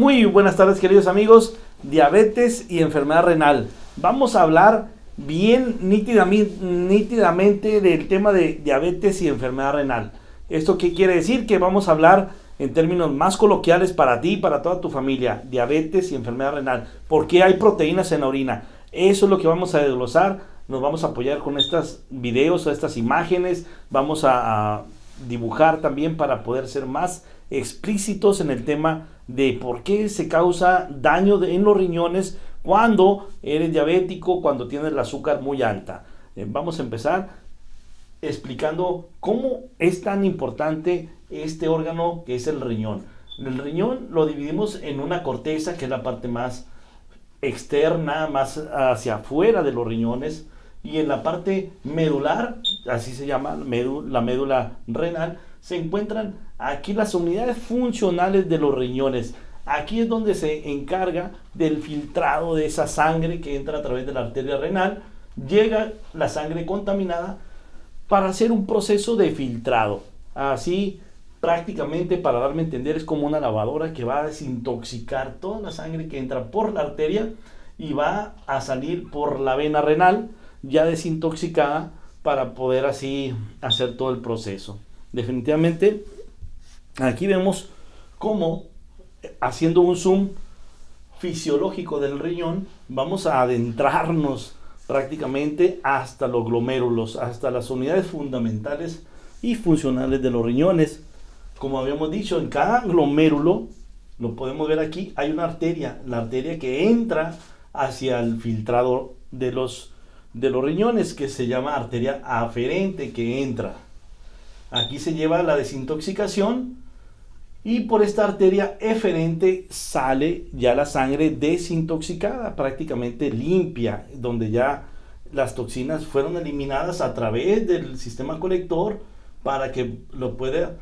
Muy buenas tardes, queridos amigos. Diabetes y enfermedad renal. Vamos a hablar bien nítidamente del tema de diabetes y enfermedad renal. ¿Esto qué quiere decir? Que vamos a hablar en términos más coloquiales para ti y para toda tu familia. Diabetes y enfermedad renal. ¿Por qué hay proteínas en la orina? Eso es lo que vamos a desglosar. Nos vamos a apoyar con estos videos o estas imágenes. Vamos a dibujar también para poder ser más explícitos en el tema de por qué se causa daño en los riñones cuando eres diabético, cuando tienes el azúcar muy alta. Vamos a empezar explicando cómo es tan importante este órgano que es el riñón. El riñón lo dividimos en una corteza, que es la parte más externa, más hacia afuera de los riñones, y en la parte medular, así se llama, la médula renal, se encuentran aquí las unidades funcionales de los riñones. Aquí es donde se encarga del filtrado de esa sangre que entra a través de la arteria renal. Llega la sangre contaminada para hacer un proceso de filtrado. Así, prácticamente, para darme a entender, es como una lavadora que va a desintoxicar toda la sangre que entra por la arteria y va a salir por la vena renal ya desintoxicada para poder así hacer todo el proceso. Definitivamente, aquí vemos cómo, haciendo un zoom fisiológico del riñón, vamos a adentrarnos prácticamente hasta los glomérulos, hasta las unidades fundamentales y funcionales de los riñones. Como habíamos dicho, en cada glomérulo, lo podemos ver aquí, hay una arteria, la arteria que entra hacia el filtrado de los riñones, que se llama arteria aferente, que entra. Aquí se lleva la desintoxicación y por esta arteria eferente sale ya la sangre desintoxicada, prácticamente limpia, donde ya las toxinas fueron eliminadas a través del sistema colector para que lo pueda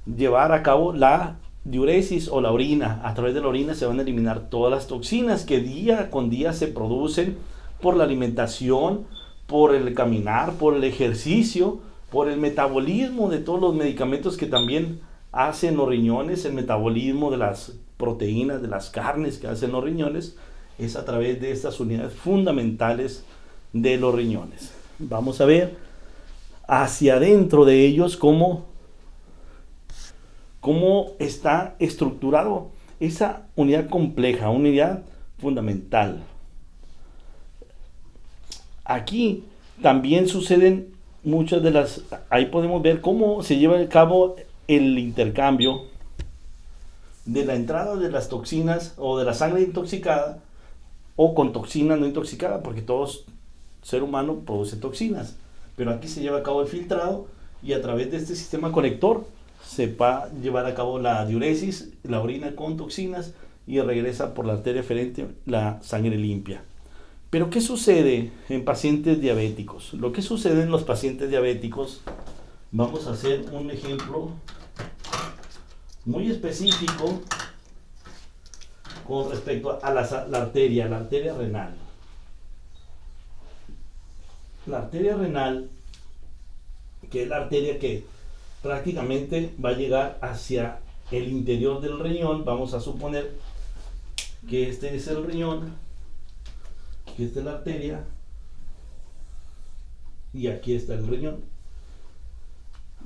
llevar a cabo la diuresis o la orina. A través de la orina se van a eliminar todas las toxinas que día con día se producen por la alimentación, por el caminar, por el ejercicio, por el metabolismo de todos los medicamentos que también hacen los riñones, el metabolismo de las proteínas, de las carnes que hacen los riñones, es a través de estas unidades fundamentales de los riñones. Vamos a ver hacia adentro de ellos cómo está estructurado esa unidad compleja, unidad fundamental. Aquí también suceden muchas de las, ahí podemos ver cómo se lleva a cabo el intercambio de la entrada de las toxinas o de la sangre intoxicada o con toxina no intoxicada, porque todo ser humano produce toxinas, pero aquí se lleva a cabo el filtrado y a través de este sistema colector se va a llevar a cabo la diuresis, la orina con toxinas, y regresa por la arteria eferente la sangre limpia. Pero ¿qué sucede en pacientes diabéticos? Lo que sucede en los pacientes diabéticos, vamos a hacer un ejemplo muy específico con respecto a la arteria renal. La arteria renal, que es la arteria que prácticamente va a llegar hacia el interior del riñón. Vamos a suponer que este es el riñón, que esta es la arteria y aquí está el riñón.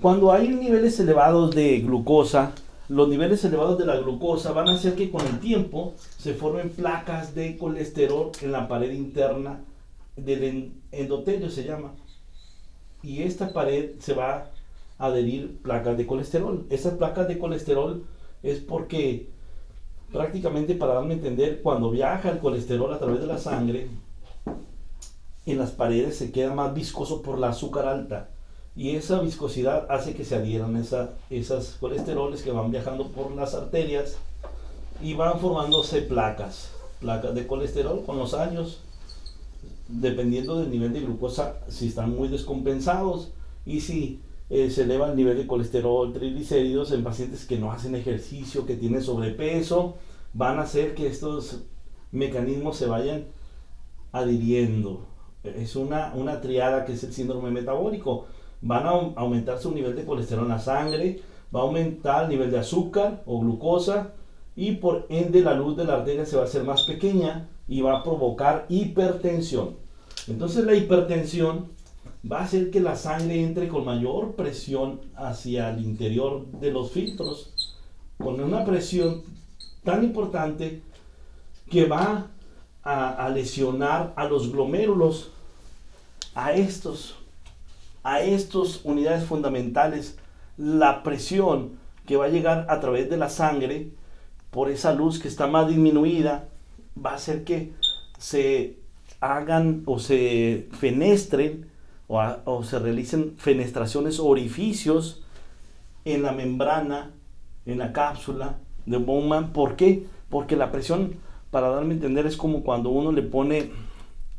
Cuando hay niveles elevados de glucosa, los niveles elevados de la glucosa van a hacer que con el tiempo se formen placas de colesterol en la pared interna del endotelio, se llama, y esta pared se va a adherir placas de colesterol. Esas placas de colesterol es porque prácticamente, para darme a entender, cuando viaja el colesterol a través de la sangre, en las paredes se queda más viscoso por la azúcar alta, y esa viscosidad hace que se adhieran esas colesteroles que van viajando por las arterias y van formándose placas de colesterol con los años, dependiendo del nivel de glucosa, si están muy descompensados y si se eleva el nivel de colesterol, triglicéridos en pacientes que no hacen ejercicio, que tienen sobrepeso, van a hacer que estos mecanismos se vayan adhiriendo. Es una triada que es el síndrome metabólico. Van a aumentar su nivel de colesterol en la sangre, va a aumentar el nivel de azúcar o glucosa, y por ende la luz de la arteria se va a hacer más pequeña y va a provocar hipertensión. Entonces la hipertensión va a hacer que la sangre entre con mayor presión hacia el interior de los filtros, con una presión tan importante que va a lesionar a los glomérulos, a estos unidades fundamentales. La presión que va a llegar a través de la sangre por esa luz que está más disminuida va a hacer que se hagan o se fenestren o se realicen fenestraciones o orificios en la membrana, en la cápsula de Bowman. ¿Por qué? Porque la presión, para darme a entender, es como cuando uno le pone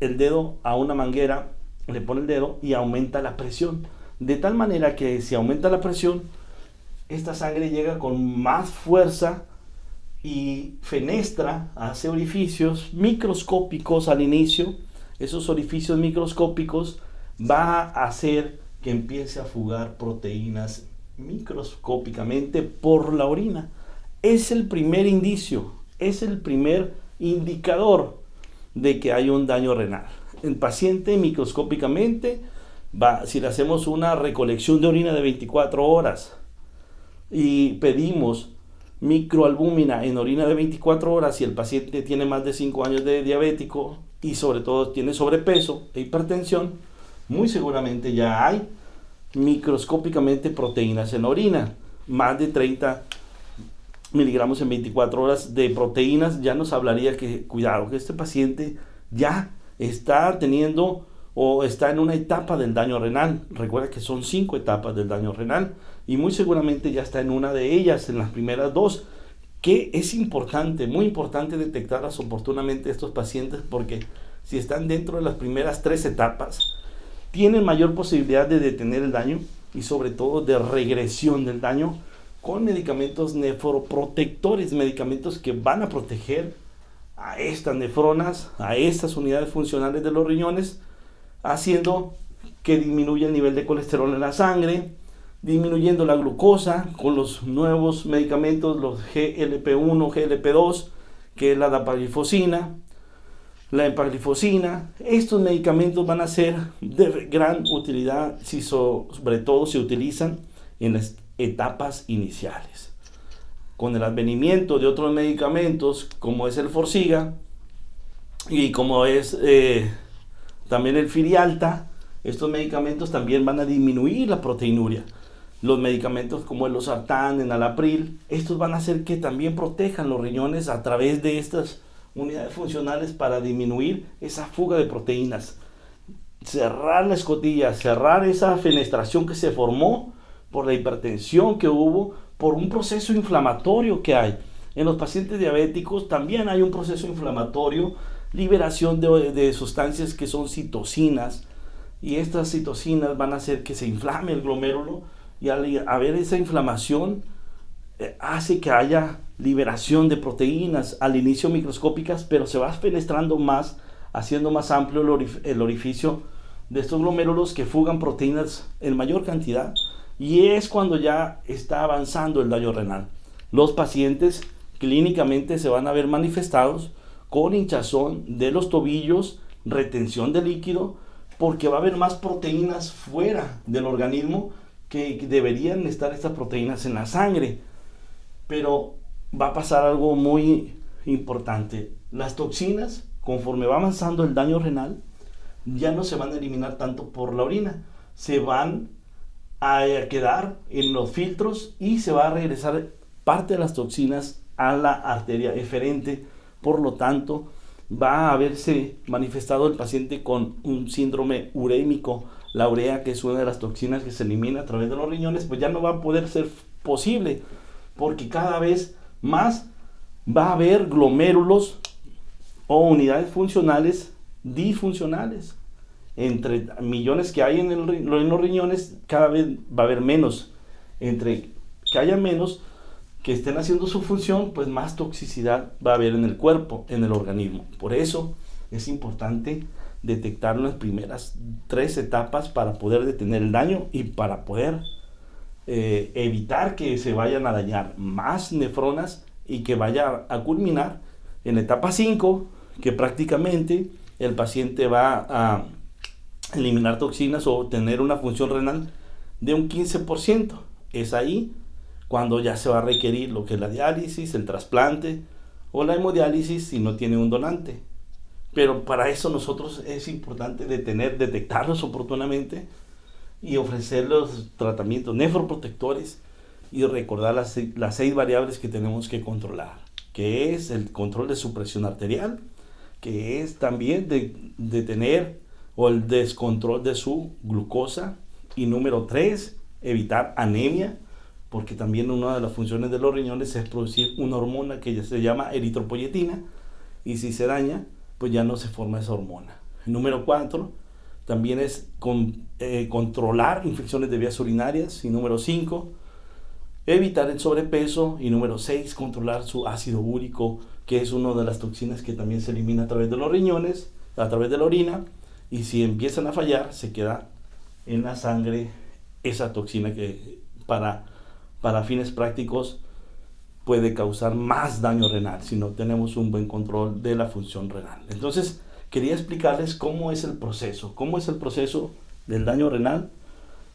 el dedo a una manguera, le pone el dedo y aumenta la presión. De tal manera que si aumenta la presión, esta sangre llega con más fuerza y fenestra, hace orificios microscópicos al inicio. Esos orificios microscópicos va a hacer que empiece a fugar proteínas microscópicamente por la orina. Es el primer indicio, es el primer indicador de que hay un daño renal. El paciente microscópicamente si le hacemos una recolección de orina de 24 horas y pedimos microalbúmina en orina de 24 horas y el paciente tiene más de 5 años de diabético y sobre todo tiene sobrepeso e hipertensión, muy seguramente ya hay microscópicamente proteínas en orina. Más de 30 miligramos en 24 horas de proteínas ya nos hablaría que, cuidado, que este paciente ya está teniendo o está en una etapa del daño renal. Recuerda que son 5 etapas del daño renal y muy seguramente ya está en una de ellas, en las primeras 2, que es importante, muy importante detectarlas oportunamente estos pacientes, porque si están dentro de las primeras 3 etapas, tienen mayor posibilidad de detener el daño y sobre todo de regresión del daño con medicamentos nefroprotectores, medicamentos que van a proteger a estas nefronas, a estas unidades funcionales de los riñones, haciendo que disminuya el nivel de colesterol en la sangre, disminuyendo la glucosa con los nuevos medicamentos, los GLP-1, GLP-2, que es la dapaglifosina, la empaglifosina. Estos medicamentos van a ser de gran utilidad si sobre todo se utilizan en las etapas iniciales. Con el advenimiento de otros medicamentos como es el Forxiga y como es también el Firialta, estos medicamentos también van a disminuir la proteinuria. Los medicamentos como el losartán, enalapril, estos van a hacer que también protejan los riñones a través de estas unidades funcionales para disminuir esa fuga de proteínas, cerrar la escotilla, cerrar esa fenestración que se formó por la hipertensión que hubo, por un proceso inflamatorio que hay. En los pacientes diabéticos también hay un proceso inflamatorio, liberación de sustancias que son citocinas, y estas citocinas van a hacer que se inflame el glomérulo, y al haber esa inflamación hace que haya liberación de proteínas al inicio microscópicas, pero se va fenestrando más, haciendo más amplio el orificio de estos glomérulos que fugan proteínas en mayor cantidad, y es cuando ya está avanzando el daño renal. Los pacientes clínicamente se van a ver manifestados con hinchazón de los tobillos, retención de líquido, porque va a haber más proteínas fuera del organismo que deberían estar estas proteínas en la sangre. Pero va a pasar algo muy importante. Las toxinas, conforme va avanzando el daño renal, ya no se van a eliminar tanto por la orina, se van a quedar en los filtros y se va a regresar parte de las toxinas a la arteria eferente. Por lo tanto, va a haberse manifestado el paciente con un síndrome urémico. La urea, que es una de las toxinas que se elimina a través de los riñones, pues ya no va a poder ser posible, porque cada vez más va a haber glomérulos o unidades funcionales disfuncionales. Entre millones que hay en los riñones, cada vez va a haber menos. Entre que haya menos que estén haciendo su función, pues más toxicidad va a haber en el cuerpo, en el organismo. Por eso es importante detectar las primeras 3 etapas para poder detener el daño y para poder evitar que se vayan a dañar más nefronas y que vaya a culminar en la etapa 5, que prácticamente el paciente va a eliminar toxinas o tener una función renal de un 15%. Es ahí cuando ya se va a requerir lo que es la diálisis, el trasplante o la hemodiálisis si no tiene un donante. Pero para eso nosotros es importante detectarlos oportunamente y ofrecer los tratamientos nefroprotectores y recordar las 6 variables que tenemos que controlar, que es el control de su presión arterial, que es también de tener o el descontrol de su glucosa, y número 3, evitar anemia, porque también una de las funciones de los riñones es producir una hormona que ya se llama eritropoyetina, y si se daña, pues ya no se forma esa hormona. Número 4, también es controlar infecciones de vías urinarias, y número 5, evitar el sobrepeso, y número 6, controlar su ácido úrico, que es una de las toxinas que también se elimina a través de los riñones, a través de la orina, y si empiezan a fallar, se queda en la sangre esa toxina que para fines prácticos puede causar más daño renal si no tenemos un buen control de la función renal. Entonces, quería explicarles cómo es el proceso del daño renal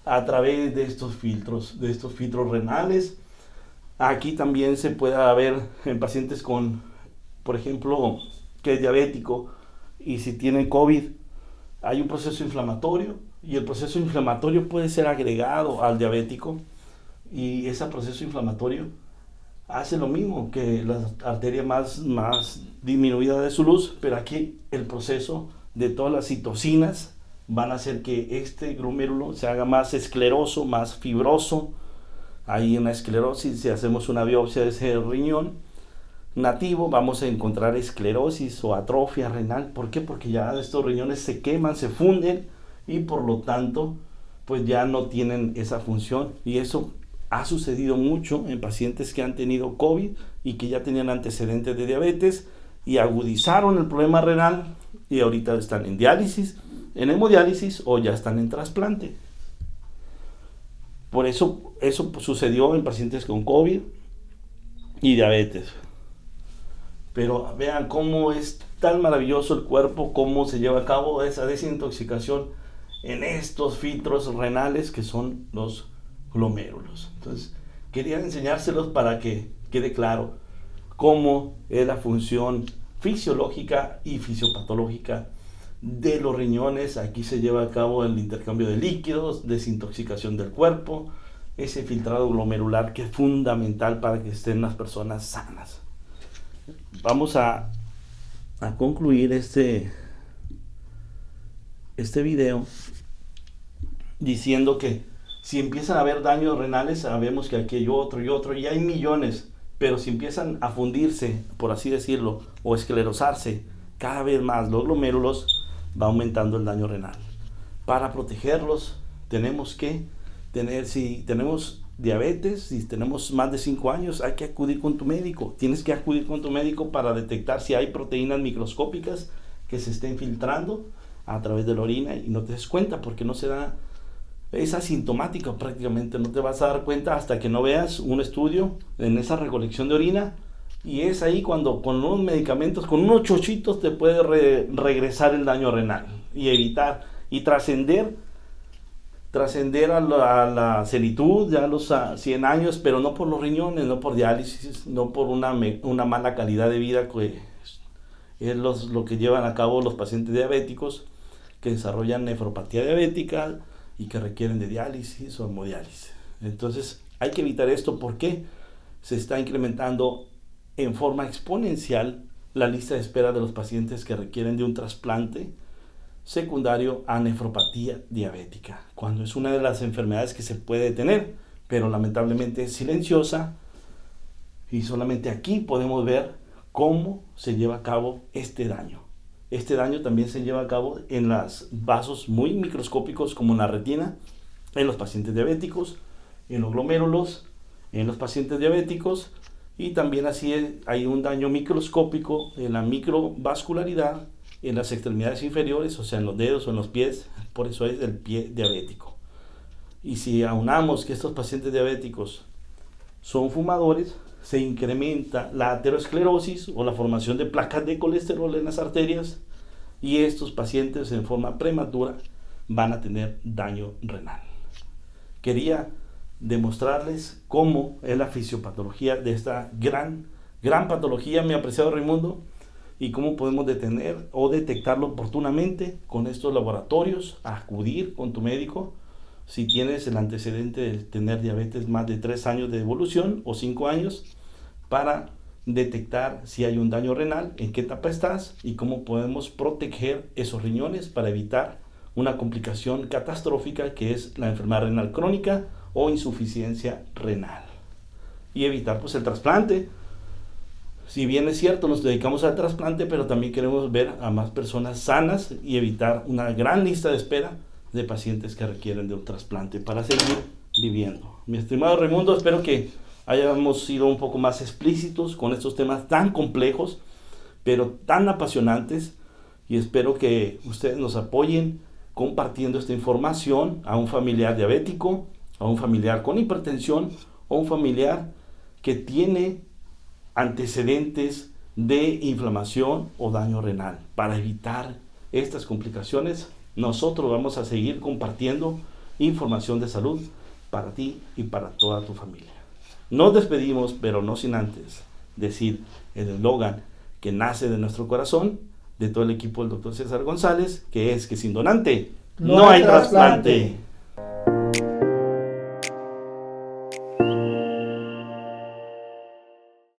a través de estos filtros renales. Aquí también se puede ver en pacientes con, por ejemplo, que es diabético y si tienen COVID, hay un proceso inflamatorio y el proceso inflamatorio puede ser agregado al diabético, y ese proceso inflamatorio hace lo mismo que la arteria más disminuida de su luz, pero aquí el proceso de todas las citocinas van a hacer que este glomérulo se haga más escleroso, más fibroso. Hay una esclerosis, si hacemos una biopsia de ese riñón nativo, vamos a encontrar esclerosis o atrofia renal. ¿Por qué? Porque ya estos riñones se queman, se funden y por lo tanto pues ya no tienen esa función, y eso ha sucedido mucho en pacientes que han tenido COVID y que ya tenían antecedentes de diabetes y agudizaron el problema renal y ahorita están en diálisis, en hemodiálisis o ya están en trasplante. Por eso sucedió en pacientes con COVID y diabetes. Pero vean cómo es tan maravilloso el cuerpo, cómo se lleva a cabo esa desintoxicación en estos filtros renales que son los glomérulos. Entonces, quería enseñárselos para que quede claro cómo es la función fisiológica y fisiopatológica de los riñones. Aquí se lleva a cabo el intercambio de líquidos, desintoxicación del cuerpo, ese filtrado glomerular que es fundamental para que estén las personas sanas. Vamos a concluir este video diciendo que si empiezan a haber daños renales, sabemos que aquí hay otro y otro, y hay millones, pero si empiezan a fundirse, por así decirlo, o esclerosarse cada vez más los glomérulos, va aumentando el daño renal. Para protegerlos, tenemos que si tenemos diabetes, si tenemos más de 5 años, hay que acudir con tu médico. Tienes que acudir con tu médico para detectar si hay proteínas microscópicas que se estén filtrando a través de la orina y no te des cuenta, porque no se da. Es asintomático prácticamente, no te vas a dar cuenta hasta que no veas un estudio en esa recolección de orina, y es ahí cuando con unos medicamentos, con unos chochitos te puede regresar el daño renal y evitar y trascender a la senilitud, ya a los 100 años, pero no por los riñones, no por diálisis, no por una mala calidad de vida que es lo que llevan a cabo los pacientes diabéticos que desarrollan nefropatía diabética y que requieren de diálisis o hemodiálisis. Entonces hay que evitar esto porque se está incrementando en forma exponencial la lista de espera de los pacientes que requieren de un trasplante secundario a nefropatía diabética, cuando es una de las enfermedades que se puede tener, pero lamentablemente es silenciosa, y solamente aquí podemos ver cómo se lleva a cabo este daño. Este daño también se lleva a cabo en los vasos muy microscópicos como en la retina, en los pacientes diabéticos, en los glomérulos, en los pacientes diabéticos, y también así hay un daño microscópico en la microvascularidad, en las extremidades inferiores, o sea en los dedos o en los pies, por eso es el pie diabético. Y si aunamos que estos pacientes diabéticos son fumadores, se incrementa la aterosclerosis o la formación de placas de colesterol en las arterias, y estos pacientes en forma prematura van a tener daño renal. Quería demostrarles cómo es la fisiopatología de esta gran patología, mi apreciado Raimundo, y cómo podemos detener o detectarlo oportunamente con estos laboratorios, acudir con tu médico si tienes el antecedente de tener diabetes más de 3 años de evolución o 5 años, para detectar si hay un daño renal, en qué etapa estás y cómo podemos proteger esos riñones para evitar una complicación catastrófica que es la enfermedad renal crónica o insuficiencia renal, y evitar pues el trasplante. Si bien es cierto, nos dedicamos al trasplante, pero también queremos ver a más personas sanas y evitar una gran lista de espera de pacientes que requieren de un trasplante para seguir viviendo. Mi estimado Raimundo, espero que hayamos sido un poco más explícitos con estos temas tan complejos, pero tan apasionantes, y espero que ustedes nos apoyen compartiendo esta información a un familiar diabético, a un familiar con hipertensión o un familiar que tiene antecedentes de inflamación o daño renal. Para evitar estas complicaciones, nosotros vamos a seguir compartiendo información de salud para ti y para toda tu familia. Nos despedimos, pero no sin antes decir el eslogan que nace de nuestro corazón, de todo el equipo del Dr. César González, que es que sin donante no hay trasplante.